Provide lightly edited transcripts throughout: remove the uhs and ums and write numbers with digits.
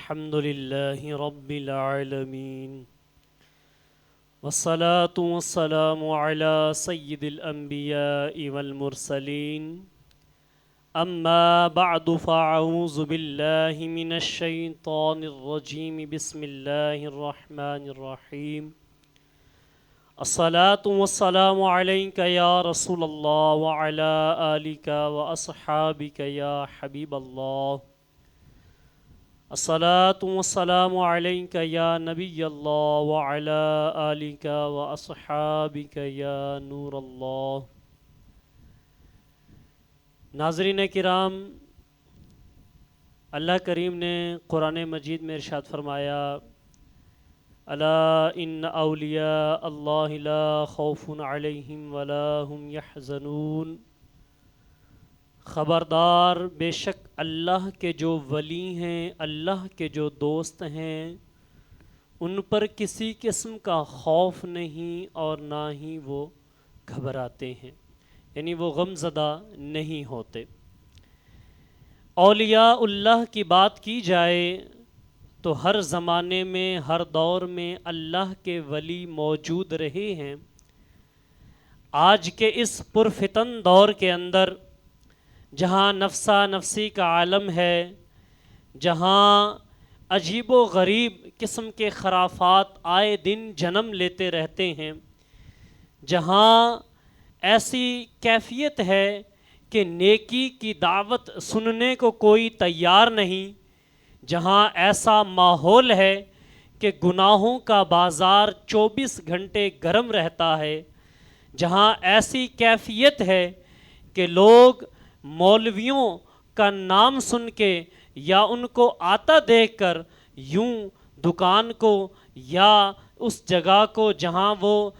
الحمد لله رب العالمين والصلاة والسلام على سيد الأنبياء والمرسلين أما بعد فأعوذ بالله من الشيطان الرجيم بسم الله الرحمن الرحيم الصلاة والسلام عليك يا رسول الله وعلى آلك وأصحابك يا حبيب الله الصلاة والسلام عليك يا نبي الله وعلى آلك وأصحابك يا نور الله. ناظرین کرام، اللہ کریم نے قرآن مجید میں ارشاد فرمایا الا ان اولیاء اللہ لا خوف علیہم ولا هم يحزنون. خبردار، بے شک اللہ کے جو ولی ہیں، اللہ کے جو دوست ہیں، ان پر کسی قسم کا خوف نہیں اور نہ ہی وہ گھبراتے ہیں، یعنی وہ غم زدہ نہیں ہوتے. اولیاء اللہ کی بات کی جائے تو ہر زمانے میں، ہر دور میں اللہ کے ولی موجود رہے ہیں. آج کے اس پرفتن دور کے اندر جہاں نفسا نفسی کا عالم ہے، جہاں عجیب و غریب قسم کے خرافات آئے دن جنم لیتے رہتے ہیں، جہاں ایسی کیفیت ہے کہ نیکی کی دعوت سننے کو کوئی تیار نہیں، جہاں ایسا ماحول ہے کہ گناہوں کا بازار 24 گھنٹے گرم رہتا ہے، جہاں ایسی کیفیت ہے کہ لوگ مولویوں کا نام سن کے یا ان کو آتا دیکھ کر یوں دکان کو یا اس جگہ کو جہاں وہ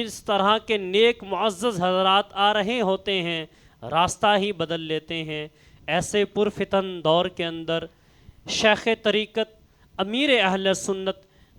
اس طرح کے نیک معزز حضرات آ رہے ہوتے ہیں، راستہ ہی بدل لیتے ہیں. ایسے پرفتن دور کے اندر شیخ طریقت، امیر اہل سنت،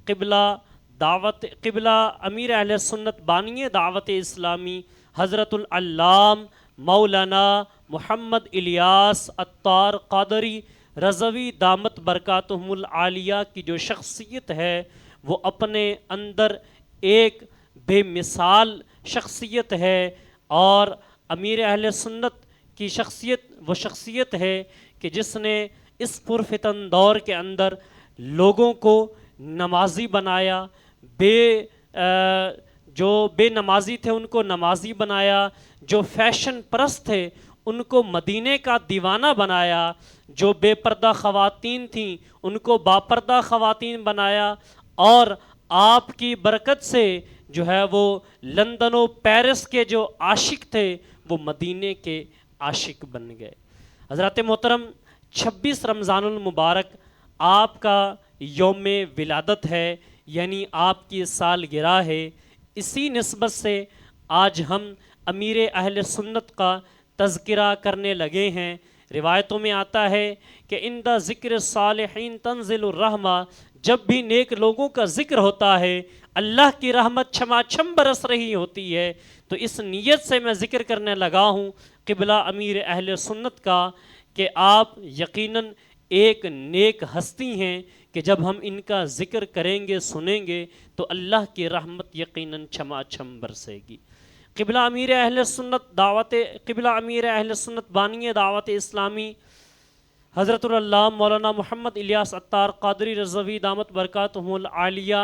قبلہ امیر اہل سنت بانی دعوت اسلامی حضرت العلام مولانا محمد الیاس عطار قادری رضوی دامت برکاتہم العالیہ کی جو شخصیت ہے، وہ اپنے اندر ایک بے مثال شخصیت ہے. اور امیر اہل سنت کی شخصیت وہ شخصیت ہے کہ جس نے اس پرفتن دور کے اندر لوگوں کو نمازی بنایا، جو بے نمازی تھے ان کو نمازی بنایا، جو فیشن پرست تھے ان کو مدینے کا دیوانہ بنایا، جو بے پردہ خواتین تھیں ان کو باپردہ خواتین بنایا، اور آپ کی برکت سے جو ہے وہ لندن و پیرس کے جو عاشق تھے وہ مدینے کے عاشق بن گئے. حضرات محترم، 26 رمضان المبارک آپ کا یوم ولادت ہے، یعنی آپ کی سالگرہ ہے. اسی نسبت سے آج ہم امیر اہل سنت کا تذکرہ کرنے لگے ہیں. روایتوں میں آتا ہے کہ عند ذکر صالحین تنزل الرحمہ، جب بھی نیک لوگوں کا ذکر ہوتا ہے اللہ کی رحمت چھما چھم برس رہی ہوتی ہے. تو اس نیت سے میں ذکر کرنے لگا ہوں قبلہ امیر اہل سنت کا کہ آپ یقیناً ایک نیک ہستی ہیں کہ جب ہم ان کا ذکر کریں گے، سنیں گے تو اللہ کی رحمت یقیناً چھما چھم برسے گی. قبلہ امیر اہل سنت بانی دعوت اسلامی حضرت العلامہ مولانا محمد الیاس عطار قادری رضوی دامت برکاتہم العالیہ،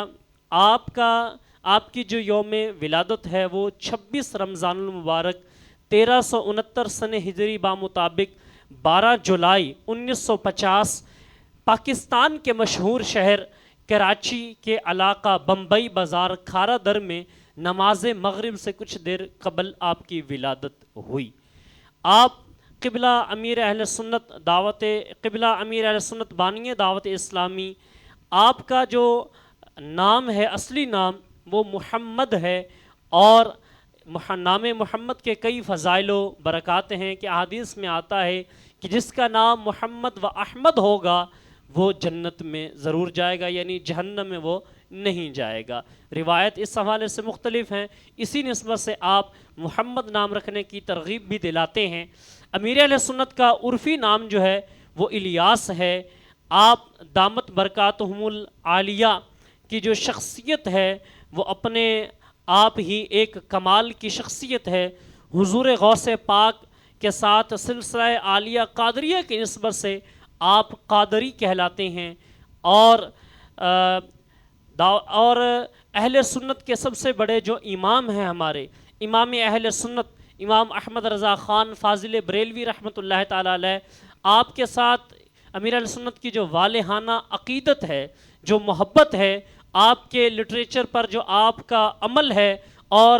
آپ کی جو یوم ولادت ہے وہ 26 رمضان المبارک 1369 سن ہجری بامطابق 12 جولائی 1950 پاکستان کے مشہور شہر کراچی کے علاقہ بمبئی بازار کھارا در میں نماز مغرب سے کچھ دیر قبل آپ کی ولادت ہوئی. آپ قبلہ امیر اہل سنت بانی دعوت اسلامی، آپ کا جو نام ہے، اصلی نام وہ محمد ہے، اور نام محمد کے کئی فضائل و برکات ہیں کہ احادیث میں آتا ہے کہ جس کا نام محمد و احمد ہوگا وہ جنت میں ضرور جائے گا، یعنی جہنم میں وہ نہیں جائے گا. روایت اس حوالے سے مختلف ہیں، اسی نسبت سے آپ محمد نام رکھنے کی ترغیب بھی دلاتے ہیں. امیر اہل سنت کا عرفی نام جو ہے وہ الیاس ہے. آپ دامت برکاتہم العالیہ کی جو شخصیت ہے وہ اپنے آپ ہی ایک کمال کی شخصیت ہے۔ حضور غوث پاک کے ساتھ سلسلہ عالیہ قادریہ کی نسبت سے آپ قادری کہلاتے ہیں، اور اہل سنت کے سب سے بڑے جو امام ہیں ہمارے امام اہل سنت امام احمد رضا خان فاضل بریلوی رحمۃ اللہ تعالیٰ علیہ، آپ کے ساتھ امیر اہل سنت کی جو والہانہ عقیدت ہے، جو محبت ہے، آپ کے لٹریچر پر جو آپ کا عمل ہے اور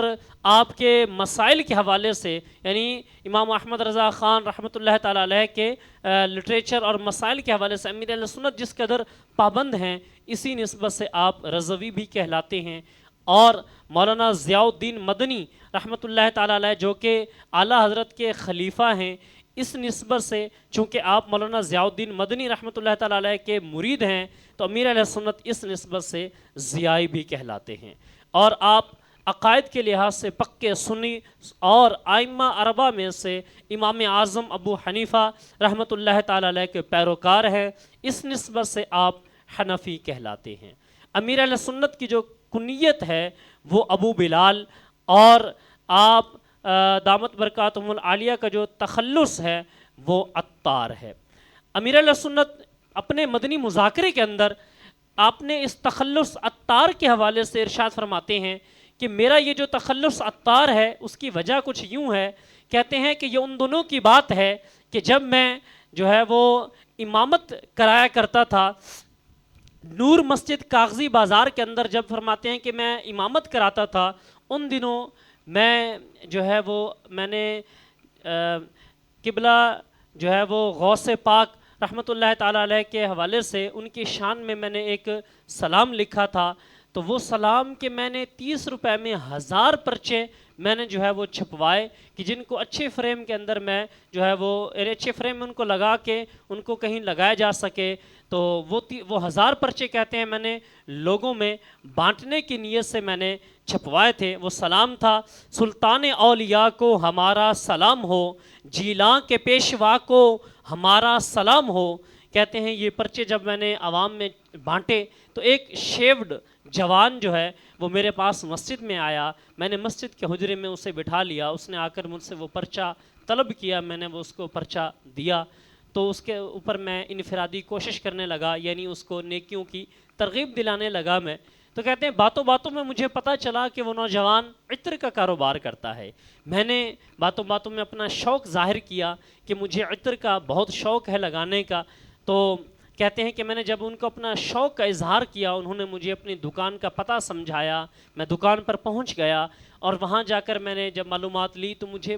آپ کے مسائل کے حوالے سے، یعنی امام احمد رضا خان رحمۃ اللہ تعالیٰ علیہ کے لٹریچر اور مسائل کے حوالے سے امیر اہل سنت جس قدر پابند ہیں، اسی نسبت سے آپ رضوی بھی کہلاتے ہیں۔ اور مولانا ضیاء الدین مدنی رحمۃ اللہ تعالیٰ علیہ جو کہ اعلیٰ حضرت کے خلیفہ ہیں، اس نسبت سے چونکہ آپ مولانا ضیاء الدین مدنی رحمۃ اللہ تعالیٰ علیہ کے مرید ہیں، تو امیر اہل سنت اس نسبت سے ضیائی بھی کہلاتے ہیں۔ اور آپ عقائد کے لحاظ سے پکے سنی، اور ائمہ اربعہ میں سے امام اعظم ابو حنیفہ رحمۃ اللہ تعالیٰ علیہ کے پیروکار ہیں، اس نسبت سے آپ حنفی کہلاتے ہیں۔ امیر اہل سنت کی جو کنیت ہے وہ ابو بلال، اور آپ دامت برکاتہم العالیہ کا جو تخلص ہے وہ عطار ہے۔ امیر اہل سنت اپنے مدنی مذاکرے کے اندر آپ نے اس تخلص عطار کے حوالے سے ارشاد فرماتے ہیں کہ میرا یہ جو تخلص عطار ہے اس کی وجہ کچھ یوں ہے، کہتے ہیں کہ یہ ان دنوں کی بات ہے کہ جب میں جو ہے وہ امامت کرایا کرتا تھا نور مسجد کاغذی بازار کے اندر، جب فرماتے ہیں کہ میں امامت کراتا تھا، ان دنوں میں جو ہے وہ میں نے قبلہ جو ہے وہ غوث پاک رحمۃ اللہ تعالیٰ علیہ کے حوالے سے ان کی شان میں نے ایک سلام لکھا تھا، تو وہ سلام کے میں نے 30 روپے میں 1000 پرچے میں نے جو ہے وہ چھپوائے، کہ جن کو اچھے فریم کے اندر میں جو ہے وہ اچھے فریم میں ان کو لگا کے ان کو کہیں لگایا جا سکے، تو وہ 1000 پرچے کہتے ہیں میں نے لوگوں میں بانٹنے کی نیت سے میں نے چھپوائے تھے۔ وہ سلام تھا: سلطان اولیاء کو ہمارا سلام ہو، جیلاں کے پیشوا کو ہمارا سلام ہو۔ کہتے ہیں یہ پرچے جب میں نے عوام میں بانٹے تو ایک شیوڈ جوان جو ہے وہ میرے پاس مسجد میں آیا، میں نے مسجد کے حجرے میں اسے بٹھا لیا، اس نے آ کر مجھ سے وہ پرچہ طلب کیا، میں نے وہ اس کو پرچہ دیا، تو اس کے اوپر میں انفرادی کوشش کرنے لگا، یعنی اس کو نیکیوں کی ترغیب دلانے لگا میں۔ تو کہتے ہیں باتوں باتوں میں مجھے پتہ چلا کہ وہ نوجوان عطر کا کاروبار کرتا ہے۔ میں نے باتوں باتوں میں اپنا شوق ظاہر کیا کہ مجھے عطر کا بہت شوق ہے لگانے کا، تو کہتے ہیں کہ میں نے جب ان کو اپنا شوق کا اظہار کیا، انہوں نے مجھے اپنی دکان کا پتہ سمجھایا، میں دکان پر پہنچ گیا، اور وہاں جا کر میں نے جب معلومات لی تو مجھے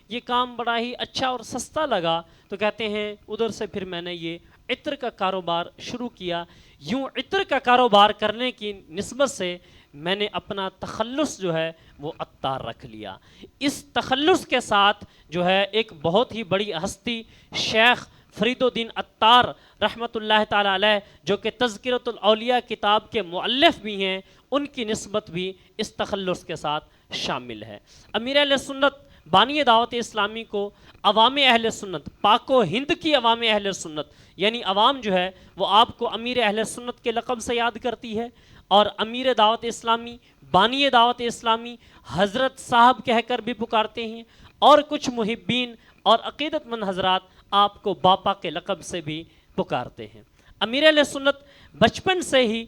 یہ کام بڑا ہی اچھا اور سستا لگا۔ تو کہتے ہیں ادھر سے پھر میں نے یہ عطر کا کاروبار شروع کیا۔ یوں عطر کا کاروبار کرنے کی نسبت سے میں نے اپنا تخلص جو ہے وہ عطار رکھ لیا۔ اس تخلص کے ساتھ جو ہے ایک بہت ہی بڑی ہستی شیخ فرید الدین عطار رحمۃ اللہ تعالیٰ علیہ، جو کہ تذکرۃ الاولیاء کتاب کے مؤلف بھی ہیں، ان کی نسبت بھی اس تخلص کے ساتھ شامل ہے۔ امیر اہل سنت بانی دعوت اسلامی کو عوام اہل سنت، پاک و ہند کی عوام اہل سنت، یعنی عوام جو ہے وہ آپ کو امیر اہل سنت کے لقب سے یاد کرتی ہے، اور امیر دعوت اسلامی، بانی دعوت اسلامی، حضرت صاحب کہہ کر بھی پکارتے ہیں، اور کچھ محبین اور عقیدت مند حضرات آپ کو باپا کے لقب سے بھی پکارتے ہیں۔ امیر اہل سنت بچپن سے ہی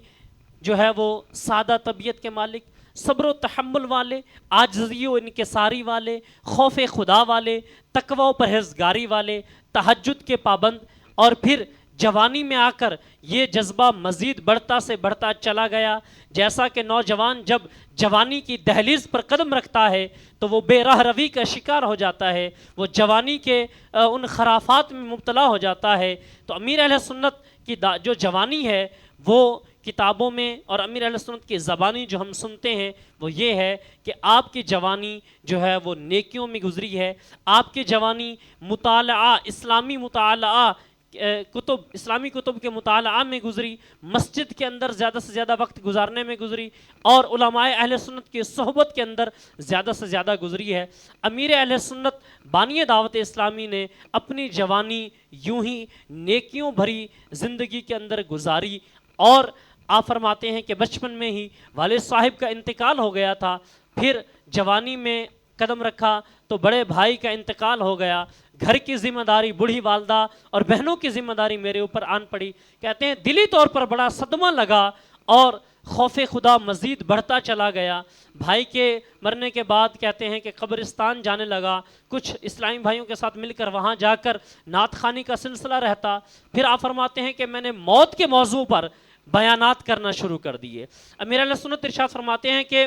جو ہے وہ سادہ طبیعت کے مالک، صبر و تحمل والے، عاجزی و انکساری والے، خوف خدا والے، تقوی و پرہیزگاری والے، تہجد کے پابند، اور پھر جوانی میں آ کر یہ جذبہ مزید بڑھتا سے بڑھتا چلا گیا۔ جیسا کہ نوجوان جب جوانی کی دہلیز پر قدم رکھتا ہے تو وہ بے راہ روی کا شکار ہو جاتا ہے، وہ جوانی کے ان خرافات میں مبتلا ہو جاتا ہے۔ تو امیر اہل سنت کی جو جوانی ہے وہ کتابوں میں، اور امیر اہل سنت کی زبانی جو ہم سنتے ہیں وہ یہ ہے کہ آپ کی جوانی جو ہے وہ نیکیوں میں گزری ہے، آپ کی جوانی مطالعہ، اسلامی مطالعہ کتب اسلامی کتب کے مطالعہ میں گزری، مسجد کے اندر زیادہ سے زیادہ وقت گزارنے میں گزری، اور علماء اہل سنت کی صحبت کے اندر زیادہ سے زیادہ گزری ہے۔ امیر اہل سنت بانی دعوت اسلامی نے اپنی جوانی یوں ہی نیکیوں بھری زندگی کے اندر گزاری، اور آپ فرماتے ہیں کہ بچپن میں ہی والد صاحب کا انتقال ہو گیا تھا، پھر جوانی میں قدم رکھا تو بڑے بھائی کا انتقال ہو گیا، گھر کی ذمہ داری، بوڑھی والدہ اور بہنوں کی ذمہ داری میرے اوپر آن پڑی۔ کہتے ہیں دلی طور پر بڑا صدمہ لگا اور خوف خدا مزید بڑھتا چلا گیا۔ بھائی کے مرنے کے بعد کہتے ہیں کہ قبرستان جانے لگا، کچھ اسلامی بھائیوں کے ساتھ مل کر وہاں جا کر نعت خوانی کا سلسلہ رہتا۔ پھر آپ فرماتے ہیں کہ میں نے موت کے موضوع پر بیانات کرنا شروع کر دیے۔ امیر اہل سنت ارشاد فرماتے ہیں کہ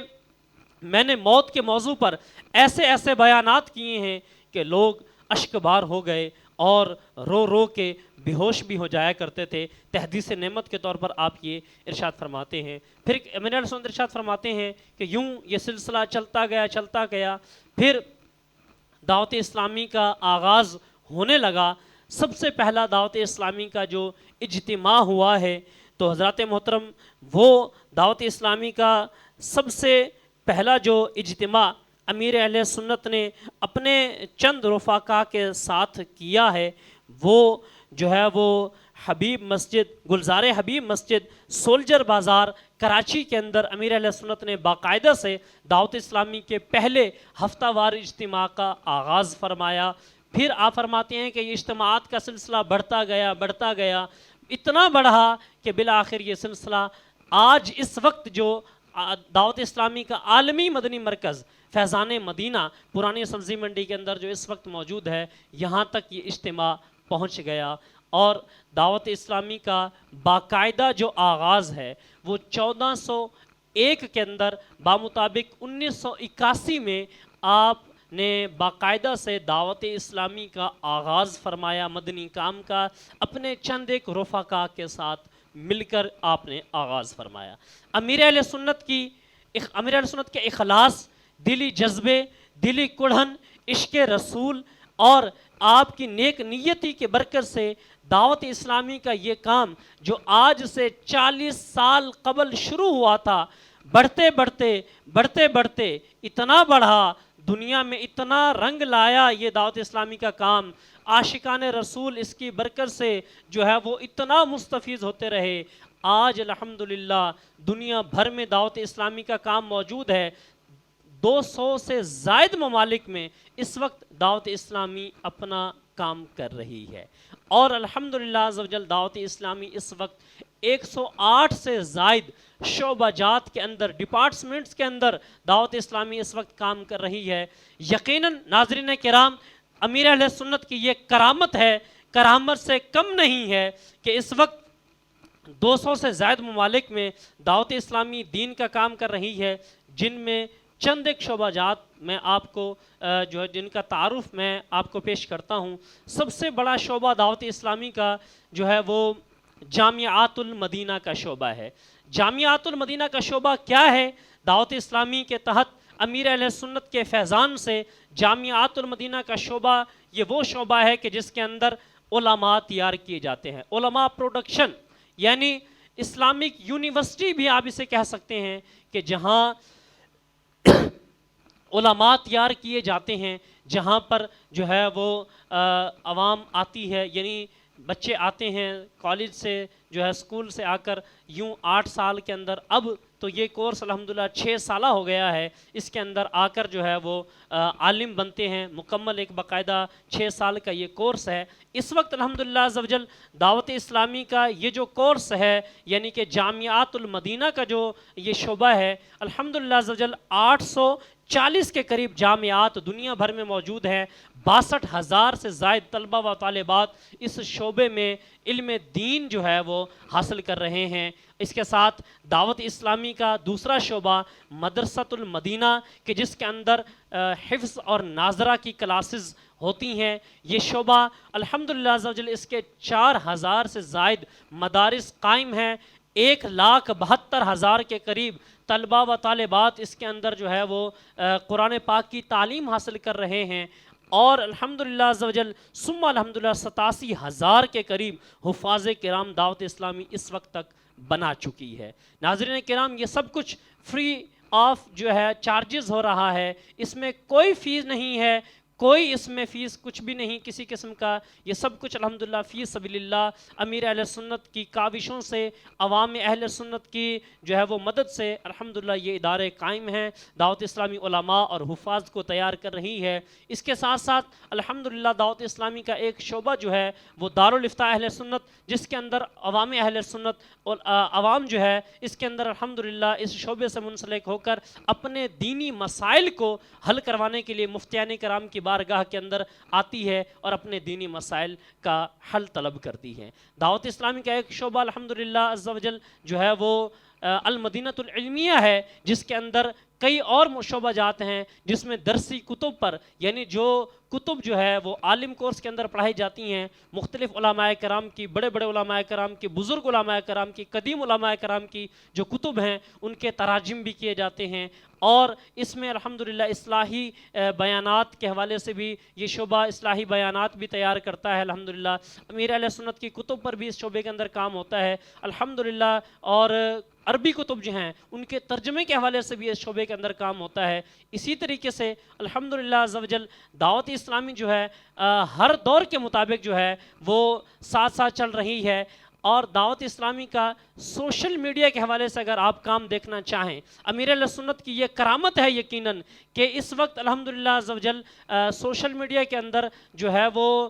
میں نے موت کے موضوع پر ایسے ایسے بیانات کیے ہیں کہ لوگ اشک بار ہو گئے اور رو رو کے بے ہوش بھی ہو جایا کرتے تھے۔ تحدیث نعمت کے طور پر آپ یہ ارشاد فرماتے ہیں۔ پھر امیر اہل سنت ارشاد فرماتے ہیں کہ یوں یہ سلسلہ چلتا گیا، پھر دعوت اسلامی کا آغاز ہونے لگا۔ سب سے پہلا دعوت اسلامی کا جو اجتماع ہوا ہے تو حضرات محترم وہ دعوت اسلامی کا سب سے پہلا جو اجتماع امیر اہل سنت نے اپنے چند رفقا کے ساتھ کیا ہے وہ جو ہے وہ حبیب مسجد، گلزار حبیب مسجد، سولجر بازار، کراچی کے اندر امیر اہل سنت نے باقاعدہ سے دعوت اسلامی کے پہلے ہفتہ وار اجتماع کا آغاز فرمایا۔ پھر آپ فرماتے ہیں کہ یہ اجتماعات کا سلسلہ بڑھتا گیا، اتنا بڑھا کہ بالآخر یہ سلسلہ آج اس وقت جو دعوت اسلامی کا عالمی مدنی مرکز فیضان مدینہ پرانی سبزی منڈی کے اندر جو اس وقت موجود ہے، یہاں تک یہ اجتماع پہنچ گیا۔ اور دعوت اسلامی کا باقاعدہ جو آغاز ہے وہ 1401 کے اندر بامطابق 1981 میں آپ نے باقاعدہ سے دعوت اسلامی کا آغاز فرمایا، مدنی کام کا اپنے چند ایک رفقا کے ساتھ مل کر آپ نے آغاز فرمایا۔ امیر اہل سنت کے اخلاص، دلی جذبے، دلی کڑھن، عشق رسول اور آپ کی نیک نیتی کے برکت سے دعوت اسلامی کا یہ کام جو آج سے 40 سال قبل شروع ہوا تھا، بڑھتے بڑھتے اتنا بڑھا، دنیا میں اتنا رنگ لایا یہ دعوت اسلامی کا کام، عاشقان رسول اس کی برکت سے جو ہے وہ اتنا مستفیض ہوتے رہے۔ آج الحمدللہ دنیا بھر میں دعوت اسلامی کا کام موجود ہے، 200 سے زائد ممالک میں اس وقت دعوت اسلامی اپنا کام کر رہی ہے، اور الحمدللہ عز و جل دعوت اسلامی اس وقت 108 سے زائد شعبہ جات کے اندر، ڈپارٹمنٹس کے اندر دعوت اسلامی اس وقت کام کر رہی ہے۔ یقیناً ناظرین کرام، امیر اہل سنت کی یہ کرامت ہے، کرامت سے کم نہیں ہے کہ اس وقت 200 سے زائد ممالک میں دعوت اسلامی دین کا کام کر رہی ہے، جن میں چند ایک شعبہ جات میں آپ کو جو ہے جن کا تعارف میں آپ کو پیش کرتا ہوں۔ سب سے بڑا شعبہ دعوت اسلامی کا جو ہے وہ جامعات المدینہ کا شعبہ ہے۔ جامعات المدینہ کا شعبہ کیا ہے؟ دعوت اسلامی کے تحت امیر اہل سنت کے فیضان سے جامعات المدینہ کا شعبہ یہ وہ شعبہ ہے کہ جس کے اندر علماء تیار کیے جاتے ہیں، علماء پروڈکشن، یعنی اسلامک یونیورسٹی بھی آپ اسے کہہ سکتے ہیں کہ جہاں علماء تیار کیے جاتے ہیں، جہاں پر جو ہے وہ عوام آتی ہے، یعنی بچے آتے ہیں کالج سے جو ہے اسکول سے آ کر یوں 8 سال کے اندر، اب تو یہ کورس الحمدللہ 6 سالہ ہو گیا ہے، اس کے اندر آ کر جو ہے وہ عالم بنتے ہیں، مکمل ایک باقاعدہ 6 سال کا یہ کورس ہے۔ اس وقت الحمدللہ عز و جل دعوت اسلامی کا یہ جو کورس ہے، یعنی کہ جامعات المدینہ کا جو یہ شعبہ ہے، الحمدللہ عز و جل 840 کے قریب جامعات دنیا بھر میں موجود ہیں، 62,000 سے زائد طلبہ و طالبات اس شعبے میں علم دین جو ہے وہ حاصل کر رہے ہیں۔ اس کے ساتھ دعوت اسلامی کا دوسرا شعبہ مدرسۃ المدینہ کہ جس کے اندر حفظ اور ناظرہ کی کلاسز ہوتی ہیں، یہ شعبہ الحمدللہ عز و جل اس کے 4,000 سے زائد مدارس قائم ہیں، 1,72,000 کے قریب طلبہ و طالبات اس کے اندر جو ہے وہ قرآن پاک کی تعلیم حاصل کر رہے ہیں۔ اور الحمدللہ عز و جل ثم الحمدللہ 87,000 کے قریب حفاظ کرام دعوت اسلامی اس وقت تک بنا چکی ہے۔ ناظرین کرام، یہ سب کچھ فری آف جو ہے چارجز ہو رہا ہے، اس میں کوئی فیس نہیں ہے، کوئی اس میں فیس کچھ بھی نہیں کسی قسم کا، یہ سب کچھ الحمدللہ فی سبیل اللہ امیر اہل سنت کی کاوشوں سے، عوام اہل سنت کی جو ہے وہ مدد سے الحمدللہ یہ ادارے قائم ہیں۔ دعوت اسلامی علماء اور حفاظ کو تیار کر رہی ہے۔ اس کے ساتھ ساتھ الحمدللہ دعوت اسلامی کا ایک شعبہ جو ہے وہ دارالافتاء اہل سنت، جس کے اندر عوام اہل سنت اور عوام جو ہے اس کے اندر الحمدللہ اس شعبے سے منسلک ہو کر اپنے دینی مسائل کو حل کروانے کے لیے مفتیان کرام کی بارگاہ کے اندر آتی ہے اور اپنے دینی مسائل کا حل طلب کرتی ہے۔ دعوت اسلامی کا ایک شعبہ الحمدللہ عز و جل جو ہے وہ المدینۃ العلمیہ ہے، جس کے اندر کئی اور شعبہ جات ہیں، جس میں درسی کتب پر، یعنی جو کتب جو ہے وہ عالم کورس کے اندر پڑھائی جاتی ہیں، مختلف علماء کرام کی، بڑے بڑے علماء کرام کی، بزرگ علماء کرام کی، قدیم علماء کرام کی جو کتب ہیں ان کے تراجم بھی کیے جاتے ہیں، اور اس میں الحمدللہ اصلاحی بیانات کے حوالے سے بھی یہ شعبہ اصلاحی بیانات بھی تیار کرتا ہے الحمدللہ۔ امیر اہل سنت کی کتب پر بھی اس شعبے کے اندر کام ہوتا ہے الحمدللہ، اور عربی کتب جو ہیں ان کے ترجمے کے حوالے سے بھی اس شعبے کے اندر کام ہوتا ہے۔ اسی طریقے سے الحمدللہ عز و جل دعوت اسلامی جو ہے ہر دور کے مطابق جو ہے وہ ساتھ ساتھ چل رہی ہے، اور دعوت اسلامی کا سوشل میڈیا کے حوالے سے اگر آپ کام دیکھنا چاہیں، امیر اہل سنت کی یہ کرامت ہے یقیناً کہ اس وقت الحمدللہ عز و جل سوشل میڈیا کے اندر جو ہے وہ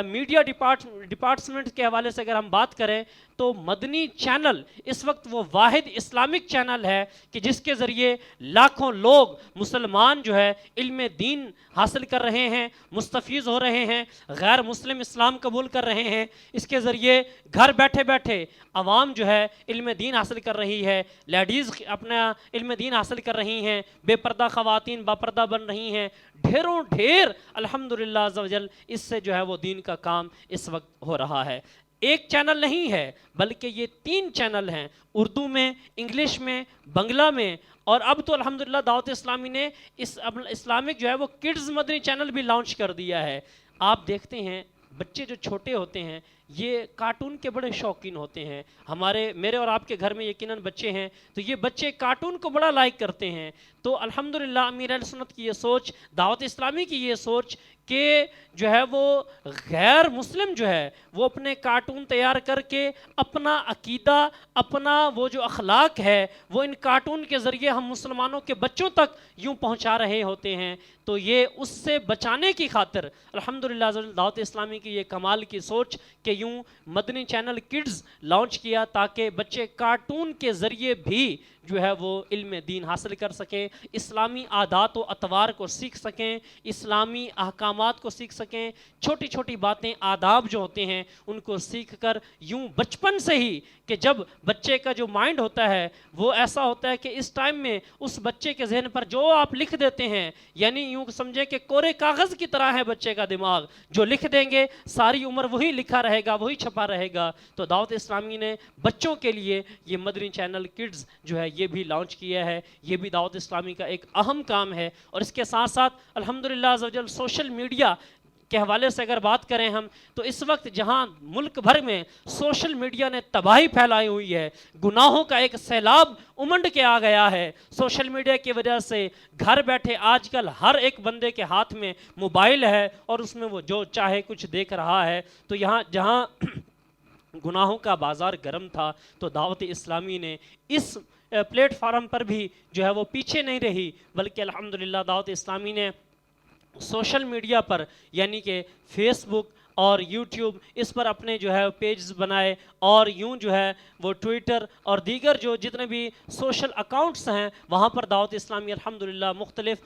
میڈیا ڈپارٹمنٹ کے حوالے سے اگر ہم بات کریں تو مدنی چینل اس وقت وہ واحد اسلامک چینل ہے کہ جس کے ذریعے لاکھوں لوگ مسلمان جو ہے علم دین حاصل کر رہے ہیں، مستفیض ہو رہے ہیں، غیر مسلم اسلام قبول کر رہے ہیں۔ اس کے ذریعے گھر بیٹھے بیٹھے عوام جو ہے علم دین حاصل کر رہی ہے، لیڈیز اپنا علم دین حاصل کر رہی ہیں، بے پردہ خواتین باپردہ بن رہی ہیں، ڈھیروں ڈھیر الحمدللہ عز و جل اس سے جو ہے وہ دین کا کام اس وقت ہو رہا ہے۔ ایک چینل نہیں ہے بلکہ یہ 3 چینل ہیں، اردو میں، انگلش میں، بنگلہ میں، اور اب تو الحمدللہ دعوت اسلامی نے اسلامک جو ہے وہ کڈز مدنی چینل بھی لانچ کر دیا ہے۔ آپ دیکھتے ہیں بچے جو چھوٹے ہوتے ہیں یہ کارٹون کے بڑے شوقین ہوتے ہیں، میرے اور آپ کے گھر میں یقیناً بچے ہیں، تو یہ بچے کارٹون کو بڑا لائک کرتے ہیں۔ تو الحمدللہ امیر اہل سنت کی یہ سوچ، دعوت اسلامی کی یہ سوچ کہ جو ہے وہ غیر مسلم جو ہے وہ اپنے کارٹون تیار کر کے اپنا عقیدہ، اپنا وہ جو اخلاق ہے وہ ان کارٹون کے ذریعے ہم مسلمانوں کے بچوں تک یوں پہنچا رہے ہوتے ہیں، تو یہ اس سے بچانے کی خاطر الحمدللہ دعوت اسلامی کی یہ کمال کی سوچ کہ یوں مدنی چینل کڈز لانچ کیا تاکہ بچے کارٹون کے ذریعے بھی جو ہے وہ علم دین حاصل کر سکیں، اسلامی عادات و اطوار کو سیکھ سکیں، اسلامی احکامات کو سیکھ سکیں، چھوٹی چھوٹی باتیں، آداب جو ہوتے ہیں ان کو سیکھ کر یوں بچپن سے ہی، کہ جب بچے کا جو مائنڈ ہوتا ہے وہ ایسا ہوتا ہے کہ اس ٹائم میں اس بچے کے ذہن پر جو آپ لکھ دیتے ہیں، یعنی یوں سمجھیں کہ کورے کاغذ کی طرح ہے بچے کا دماغ، جو لکھ دیں گے ساری عمر وہی لکھا رہے گا، وہی چھپا رہے گا۔ تو دعوت اسلامی نے بچوں کے لیے یہ مدنی چینل کڈز جو ہے یہ بھی لانچ کیا ہے، یہ بھی دعوت اسلامی کا ایک اہم کام ہے۔ اور اس کے ساتھ ساتھ الحمدللہ عز و جل سوشل میڈیا کے حوالے سے اگر بات کریں ہم تو اس وقت جہاں ملک بھر میں سوشل میڈیا نے تباہی پھیلائی ہوئی ہے، گناہوں کا ایک سیلاب امنڈ کے آ گیا ہے سوشل میڈیا کی وجہ سے، گھر بیٹھے آج کل ہر ایک بندے کے ہاتھ میں موبائل ہے اور اس میں وہ جو چاہے کچھ دیکھ رہا ہے، تو یہاں جہاں گناہوں کا بازار گرم تھا تو دعوت اسلامی نے اس پلیٹ فارم پر بھی جو ہے وہ پیچھے نہیں رہی، بلکہ الحمدللہ دعوت اسلامی نے سوشل میڈیا پر یعنی کہ فیس بک اور یوٹیوب اس پر اپنے جو ہے پیجز بنائے، اور یوں جو ہے وہ ٹویٹر اور دیگر جو جتنے بھی سوشل اکاؤنٹس ہیں وہاں پر دعوت اسلامی الحمدللہ مختلف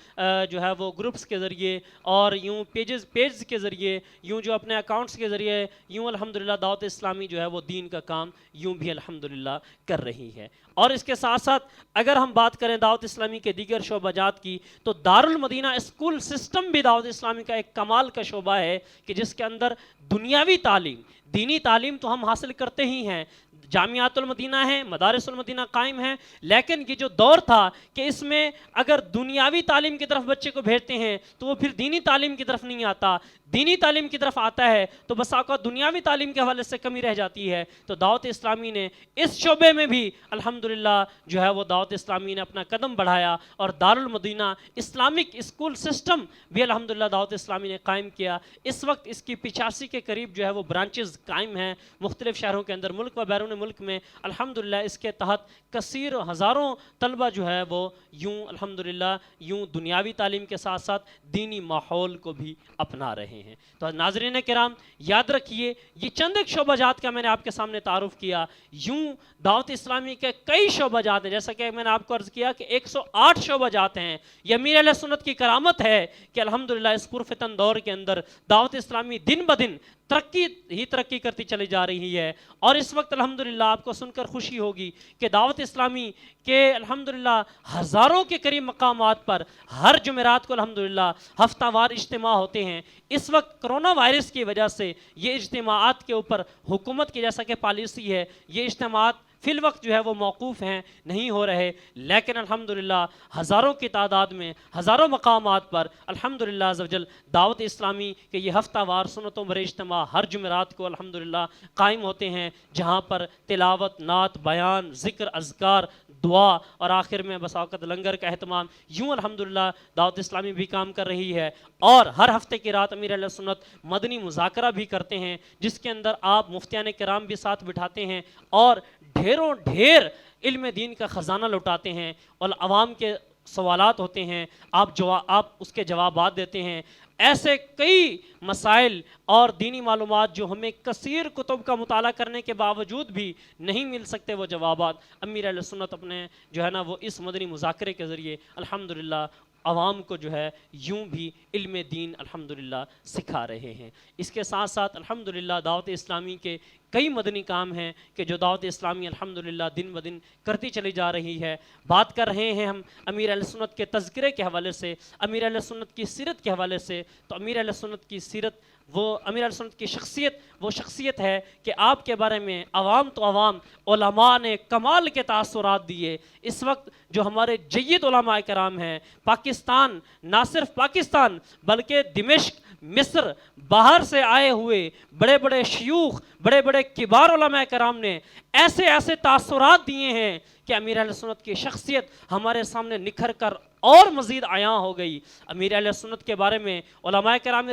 جو ہے وہ گروپس کے ذریعے اور یوں پیجز کے ذریعے، یوں جو اپنے اکاؤنٹس کے ذریعے یوں الحمدللہ دعوت اسلامی جو ہے وہ دین کا کام یوں بھی الحمدللہ کر رہی ہے۔ اور اس کے ساتھ ساتھ اگر ہم بات کریں دعوت اسلامی کے دیگر شعبہ جات کی تو دارالمدینہ اسکول سسٹم بھی دعوت اسلامی کا ایک کمال کا شعبہ ہے کہ جس کے اندر دنیاوی تعلیم، دینی تعلیم تو ہم حاصل کرتے ہی ہیں، جامعات المدینہ ہیں، مدارس المدینہ قائم ہیں، لیکن یہ جو دور تھا کہ اس میں اگر دنیاوی تعلیم کی طرف بچے کو بھیجتے ہیں تو وہ پھر دینی تعلیم کی طرف نہیں آتا، دینی تعلیم کی طرف آتا ہے تو بس اوقات دنیاوی تعلیم کے حوالے سے کمی رہ جاتی ہے۔ تو دعوت اسلامی نے اس شعبے میں بھی الحمدللہ جو ہے وہ دعوت اسلامی نے اپنا قدم بڑھایا، اور دارالمدینہ اسلامک اسکول سسٹم بھی الحمدللہ دعوت اسلامی نے قائم کیا۔ اس وقت اس کی 85 کے قریب جو ہے وہ برانچز قائم ہیں مختلف شہروں کے اندر، ملک و بیرون ملک میں الحمدللہ۔ اس کے تحت کثیر ہزاروں طلبہ جو ہے وہ یوں الحمدللہ یوں دنیاوی تعلیم کے ساتھ ساتھ دینی ماحول کو بھی اپنا رہے ہیں۔ تو ناظرین کرام یاد رکھیے، یہ چند ایک شعبہ جات کا میں نے آپ کے سامنے تعارف کیا، یوں دعوت اسلامی کے کئی شعبہ جات ہیں، جیسا کہ میں نے آپ کو عرض کیا کہ 108 شعبہ جات ہیں۔ یہ امیر اہل سنت کی کرامت ہے کہ الحمدللہ اس پرفتن دور کے اندر دعوت اسلامی دن بدن ترقی کرتی چلی جا رہی ہے۔ اور اس وقت الحمدللہ آپ کو سن کر خوشی ہوگی کہ دعوت اسلامی کے الحمدللہ ہزاروں کے قریب مقامات پر ہر جمعرات کو الحمدللہ ہفتہ وار اجتماع ہوتے ہیں۔ اس وقت کرونا وائرس کی وجہ سے یہ اجتماعات کے اوپر حکومت کی جیسا کہ پالیسی ہے، یہ اجتماعات فی الوقت جو ہے وہ موقوف ہیں، نہیں ہو رہے، لیکن الحمدللہ ہزاروں کی تعداد میں ہزاروں مقامات پر الحمدللہ عز و جل دعوت اسلامی کے یہ ہفتہ وار سنتوں بھرے اجتماع ہر جمعرات کو الحمدللہ قائم ہوتے ہیں، جہاں پر تلاوت، نعت، بیان، ذکر، اذکار، دعا اور آخر میں بس اوقات لنگر کا اہتمام، یوں الحمدللہ دعوت اسلامی بھی کام کر رہی ہے۔ اور ہر ہفتے کی رات امیر اہل سنت مدنی مذاکرہ بھی کرتے ہیں، جس کے اندر آپ مفتیان کرام بھی ساتھ بٹھاتے ہیں اور ڈھیروں ڈھیر علم دین کا خزانہ لوٹاتے ہیں، اور عوام کے سوالات ہوتے ہیں، آپ اس کے جوابات دیتے ہیں۔ ایسے کئی مسائل اور دینی معلومات جو ہمیں کثیر کتب کا مطالعہ کرنے کے باوجود بھی نہیں مل سکتے، وہ جوابات امیر اہل سنت اپنے جو ہے نا وہ اس مدنی مذاکرے کے ذریعے الحمدللہ عوام کو جو ہے یوں بھی علم دین الحمدللہ سکھا رہے ہیں۔ اس کے ساتھ ساتھ الحمدللہ دعوت اسلامی کے کئی مدنی کام ہیں کہ جو دعوت اسلامی الحمدللہ دن بدن کرتی چلی جا رہی ہے۔ بات کر رہے ہیں ہم امیر اہل سنت کے تذکرے کے حوالے سے، امیر اہل سنت کی سیرت کے حوالے سے، تو امیر اہل سنت کی سیرت، وہ امیر اہل سنت کی شخصیت وہ شخصیت ہے کہ آپ کے بارے میں عوام تو عوام علماء نے کمال کے تاثرات دیے۔ اس وقت جو ہمارے جید علماء کرام ہیں پاکستان، نہ صرف پاکستان بلکہ دمشق، مصر، باہر سے آئے ہوئے بڑے بڑے شیوخ، بڑے بڑے کبار علماء کرام نے ایسے ایسے تاثرات دیے ہیں کہ امیر اہل سنت کی شخصیت ہمارے سامنے نکھر کر اور مزید عیاں ہو گئی۔ امیر اہل سنت کے بارے میں علماء کرام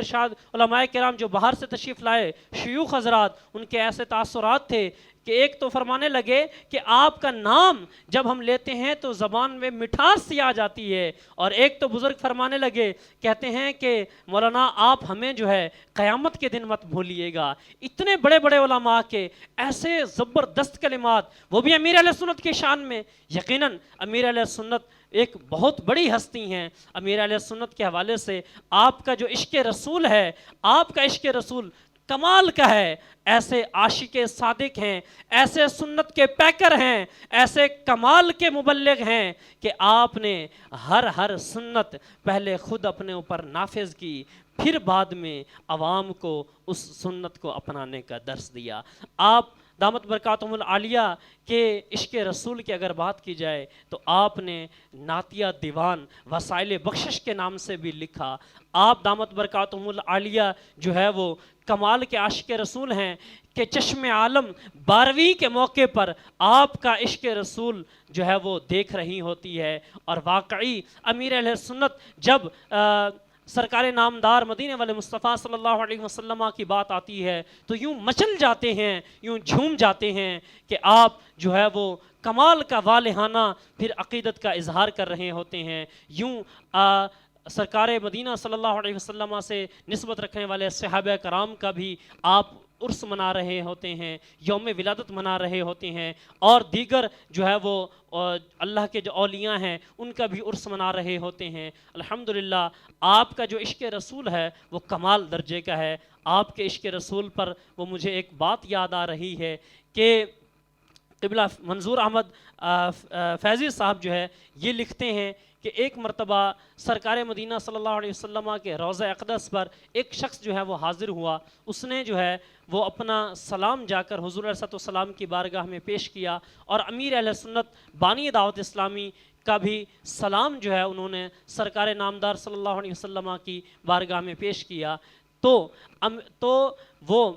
علماء کرام جو باہر سے تشریف لائے، شیوخ حضرات، ان کے ایسے تاثرات تھے کہ ایک تو فرمانے لگے کہ آپ کا نام جب ہم لیتے ہیں تو زبان میں مٹھاس سی آ جاتی ہے، اور ایک تو بزرگ فرمانے لگے، کہتے ہیں کہ مولانا آپ ہمیں جو ہے قیامت کے دن مت بھولیے گا۔ اتنے بڑے بڑے علماء کے ایسے زبردست کلمات، وہ بھی امیر اہل سنت کی شان میں۔ یقیناً امیر اہل سنت ایک بہت بڑی ہستی ہیں۔ امیر اہل سنت کے حوالے سے آپ کا جو عشق رسول ہے، آپ کا عشق رسول کمال کا ہے۔ ایسے عاشق صادق ہیں، ایسے سنت کے پیکر ہیں، ایسے کمال کے مبلغ ہیں کہ آپ نے ہر سنت پہلے خود اپنے اوپر نافذ کی، پھر بعد میں عوام کو اس سنت کو اپنانے کا درس دیا۔ آپ دامت برکاتہم العالیہ کے عشق رسول کی اگر بات کی جائے تو آپ نے نعتیہ دیوان وسائل بخشش کے نام سے بھی لکھا۔ آپ دامت برکاتہم العالیہ جو ہے وہ کمال کے عاشق رسول ہیں کہ چشم عالم 12ویں کے موقع پر آپ کا عشق رسول جو ہے وہ دیکھ رہی ہوتی ہے، اور واقعی امیر اہل سنت جب سرکار نامدار مدینے والے مصطفیٰ صلی اللہ علیہ وسلم کی بات آتی ہے تو یوں مچل جاتے ہیں، یوں جھوم جاتے ہیں کہ آپ جو ہے وہ کمال کا والہانہ پھر عقیدت کا اظہار کر رہے ہوتے ہیں۔ یوں سرکار مدینہ صلی اللہ علیہ وسلم سے نسبت رکھنے والے صحابہ کرام کا بھی آپ عرس منا رہے ہوتے ہیں، یوم ولادت منا رہے ہوتے ہیں، اور دیگر جو ہے وہ اللہ کے جو اولیاء ہیں ان کا بھی عرس منا رہے ہوتے ہیں۔ الحمدللہ آپ کا جو عشق رسول ہے وہ کمال درجے کا ہے۔ آپ کے عشق رسول پر وہ مجھے ایک بات یاد آ رہی ہے کہ قبلہ منظور احمد فیضی صاحب جو ہے یہ لکھتے ہیں کہ ایک مرتبہ سرکار مدینہ صلی اللہ علیہ وسلم کے روضہ اقدس پر ایک شخص جو ہے وہ حاضر ہوا. اس نے جو ہے وہ اپنا سلام جا کر حضور علیہ السلام کی بارگاہ میں پیش کیا، اور امیر اہل سنت بانی دعوت اسلامی کا بھی سلام جو ہے انہوں نے سرکار نامدار صلی اللہ علیہ وسلم کی بارگاہ میں پیش کیا. تو وہ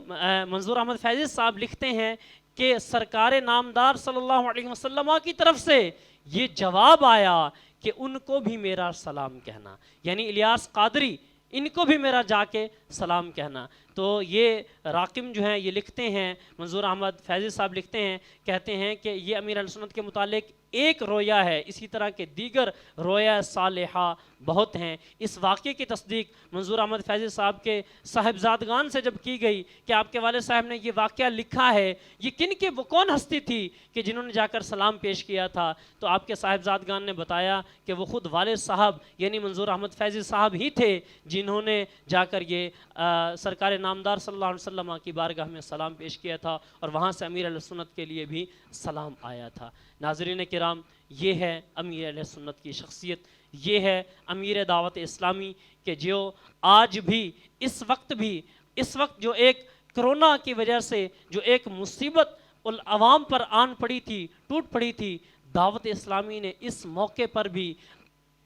منظور احمد فیضی صاحب لکھتے ہیں کہ سرکار نامدار صلی اللہ علیہ وسلم کی طرف سے یہ جواب آیا کہ ان کو بھی میرا سلام کہنا، یعنی الیاس قادری ان کو بھی میرا جا کے سلام کہنا. تو یہ راقم جو ہیں یہ لکھتے ہیں، منظور احمد فیضی صاحب لکھتے ہیں، کہتے ہیں کہ یہ امیر اہل سنت کے متعلق ایک رویا ہے، اسی طرح کے دیگر رویا صالحہ بہت ہیں. اس واقعے کی تصدیق منظور احمد فیضی صاحب کے صاحبزادگان سے جب کی گئی کہ آپ کے والد صاحب نے یہ واقعہ لکھا ہے، یہ کن کے وہ کون ہستی تھی کہ جنہوں نے جا کر سلام پیش کیا تھا، تو آپ کے صاحبزادگان نے بتایا کہ وہ خود والد صاحب یعنی منظور احمد فیضی صاحب ہی تھے جنہوں نے جا کر یہ سرکار نامدار صلی اللہ علیہ وسلم کی بارگاہ میں سلام پیش کیا تھا، اور وہاں سے امیر اہل سنت کے لیے بھی سلام آیا تھا. ناظرین کرام، یہ ہے امیر اہل سنت کی شخصیت، یہ ہے امیر دعوت اسلامی کہ جو آج بھی اس وقت جو ایک کرونا کی وجہ سے جو ایک مصیبت عوام پر آن پڑی تھی، ٹوٹ پڑی تھی، دعوت اسلامی نے اس موقع پر بھی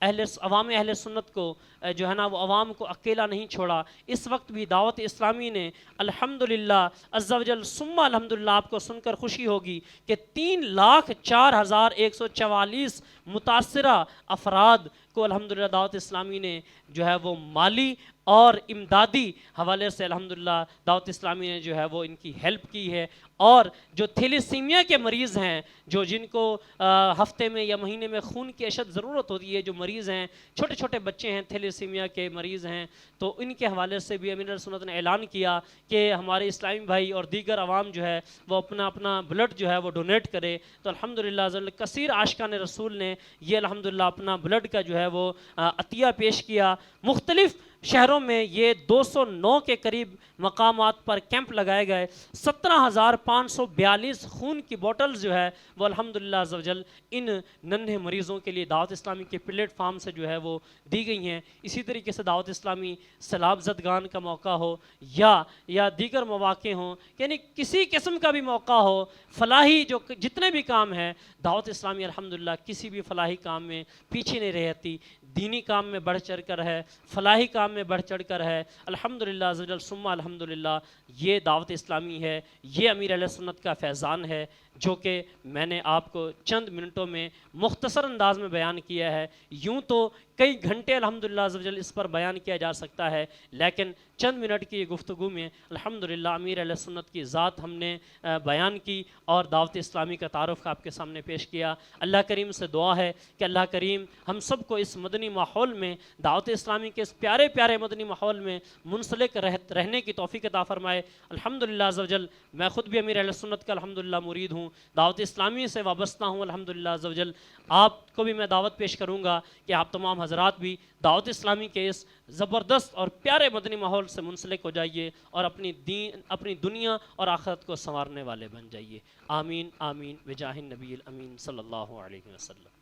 عوام اہل سنت کو جو ہے نا وہ عوام کو اکیلا نہیں چھوڑا. اس وقت بھی دعوت اسلامی نے الحمدللہ عز و جل ثم الحمدللہ، آپ کو سن کر خوشی ہوگی کہ 3,04,144 متاثرہ افراد کو الحمدللہ دعوت اسلامی نے جو ہے وہ مالی اور امدادی حوالے سے الحمدللہ دعوت اسلامی نے جو ہے وہ ان کی ہیلپ کی ہے. اور جو تھیلیسیمیا کے مریض ہیں، جن کو ہفتے میں یا مہینے میں خون کی اشد ضرورت ہوتی ہے، جو مریض ہیں، چھوٹے چھوٹے بچے ہیں تھیلیسیمیا کے مریض ہیں، تو ان کے حوالے سے بھی امیر سنت نے اعلان کیا کہ ہمارے اسلامی بھائی اور دیگر عوام جو ہے وہ اپنا بلڈ جو ہے وہ ڈونیٹ کرے. تو الحمدللہ کثیر عاشقان رسول نے یہ الحمدللہ اپنا بلڈ کا جو ہے وہ عطیہ پیش کیا. مختلف شہروں میں یہ 209 کے قریب مقامات پر کیمپ لگائے گئے. 17,542 خون کی بوٹلز جو ہے وہ الحمدللہ عز و جل ان ننھے مریضوں کے لیے دعوت اسلامی کے پلیٹ فارم سے جو ہے وہ دی گئی ہیں. اسی طریقے سے دعوت اسلامی سیلاب زدگان کا موقع ہو یا دیگر مواقع ہوں، یعنی کسی قسم کا بھی موقع ہو، فلاحی جتنے بھی کام ہیں، دعوت اسلامی الحمدللہ کسی بھی فلاحی کام میں پیچھے نہیں رہتی، دینی کام میں بڑھ چڑھ کر ہے، فلاحی کام میں بڑھ چڑھ کر ہے. الحمدللہ عز و جل ثم الحمدللہ یہ دعوت اسلامی ہے، یہ امیر اہل سنت کا فیضان ہے جو کہ میں نے آپ کو چند منٹوں میں مختصر انداز میں بیان کیا ہے. یوں تو کئی گھنٹے الحمدللہ عز و جل اس پر بیان کیا جا سکتا ہے، لیکن چند منٹ کی گفتگو میں الحمدللہ امیر اہل سنت کی ذات ہم نے بیان کی اور دعوت اسلامی کا تعارف آپ کے سامنے پیش کیا. اللہ کریم سے دعا ہے کہ اللہ کریم ہم سب کو اس مدنی ماحول میں، دعوت اسلامی کے اس پیارے پیارے مدنی ماحول میں منسلک رہنے کی توفیق عطا فرمائے. الحمدللہ عز و جل میں خود بھی امیر اہل سنت کا الحمدللہ مرید ہوں، دعوت اسلامی سے وابستہ ہوں. الحمدللہ عز و جل آپ کو بھی میں دعوت پیش کروں گا کہ آپ تمام حضرات بھی دعوت اسلامی کے اس زبردست اور پیارے مدنی ماحول سے منسلک ہو جائیے اور اپنی دنیا اور آخرت کو سنوارنے والے بن جائیے. آمین آمین بجاہ النبی الامین صلی اللہ علیہ وسلم.